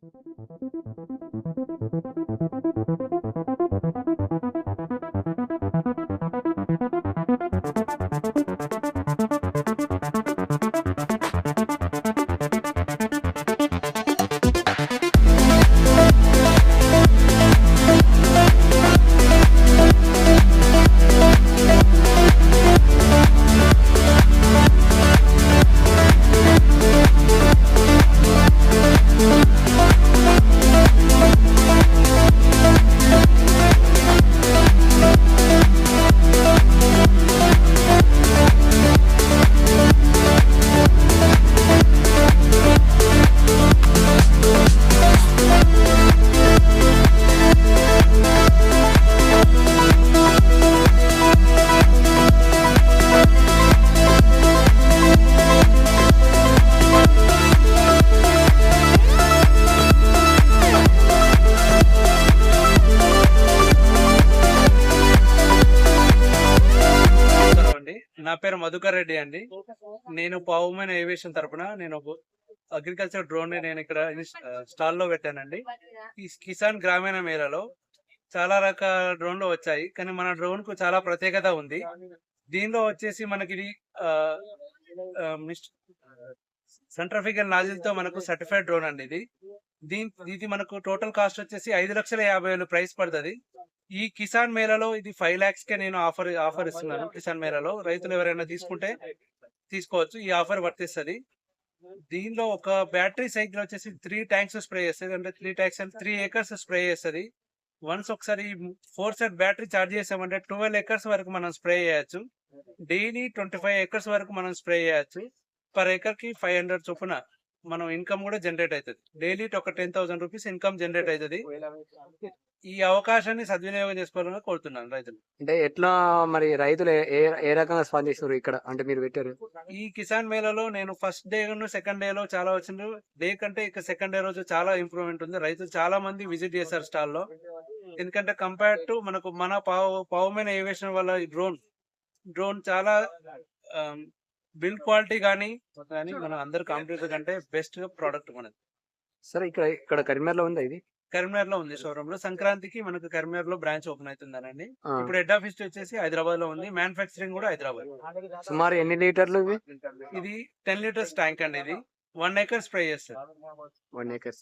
నా పేరు మధుకర్ రెడ్డి అండి. నేను పవమెన్ ఏవియేషన్ తరపున నేను అగ్రికల్చర్ డ్రోన్ నేను ఇక్కడ స్టాల్ లో పెట్టానండి. ఈ కిసాన్ గ్రామీణ మేళలో చాలా రకాల డ్రోన్లు వచ్చాయి, కానీ మన డ్రోన్ కు చాలా ప్రత్యేకత ఉంది. దీనిలో వచ్చేసి మనకి సెంట్రిఫ్యూగల్ నాజిల్ తో మనకు సర్టిఫైడ్ డ్రోన్ అండి. ఇది మనకు టోటల్ కాస్ట్ వచ్చేసి 5,50,000 ప్రైస్ పడుతుంది. ఈ కిసాన్ మేళలో ఇది 5 lakhs కే నేను ఆఫర్ ఇస్తున్నాను. కిసాన్ మేళలో రైతులు ఎవరైనా తీసుకుంటే తీసుకోవచ్చు, ఈ ఆఫర్ వర్తిస్తుంది. దీనిలో ఒక బ్యాటరీ సైకిల్ వచ్చేసి 3 tanks స్ప్రే చేస్తుంది. అంటే 3 tanks అంటే 3 acres స్ప్రే చేస్తుంది. వన్స్ ఒకసారి 4 set బ్యాటరీ ఛార్జ్ చేసామంటే 12 acres వరకు మనం స్ప్రే చేయొచ్చు. డైలీ 25 acres వరకు మనం స్ప్రే చేయొచ్చు. పర్ ఏకర్ కి 500 చొప్పున మనం ఇన్కమ్ కూడా జనరేట్ అవుతుంది. డైలీ ఒక 10,000 రూపీస్ ఇన్కమ్ జనరేట్ అవుతుంది. ఈ అవకాశాన్ని సద్వినియోగం చేసుకోవాలని కోరుతున్నాను రైతులు. అంటే ఎట్లా మరి రైతులు ఏ రకంగా స్పందిస్తారు ఇక్కడ అంటే మీరు పెట్టారు? ఈ కిసాన్ మేళలో నేను ఫస్ట్ డే సెకండ్ డే లో చాలా వచ్చిండ్రు. డే కంటే ఇక సెకండ్ డే రోజు చాలా ఇంప్రూవ్మెంట్ ఉంది. రైతులు చాలా మంది విజిట్ చేశారు స్టాల్ లో. ఎందుకంటే కంపేర్ టు మన పవమెన్ ఏవియేషన్ వల్ల డ్రోన్ చాలా బిల్డ్ క్వాలిటీ కానీ మనం అందరు కాంపిటీటర్ కంటే బెస్ట్ ప్రోడక్ట్ మనది. సరే, ఇక్కడ కరీంనగర్ లో ఉంది. ఇది కరీంనగర్ లో ఉంది షోరూమ్ లో. సంక్రాంతికి మనకు కరీంనగర్ లో బ్రాంచ్ ఓపెన్ అవుతుందనండి. ఇప్పుడు హెడ్ ఆఫీస్ వచ్చేసి హైదరాబాద్ లో ఉంది. మ్యానుఫాక్చరింగ్ కూడా హైదరాబాద్. సుమారు ఎన్ని లీటర్లు ఇది 10 liters ట్యాంక్ అండి. ఇది 1 acre స్ప్రే చేస్తారు. 1 acre.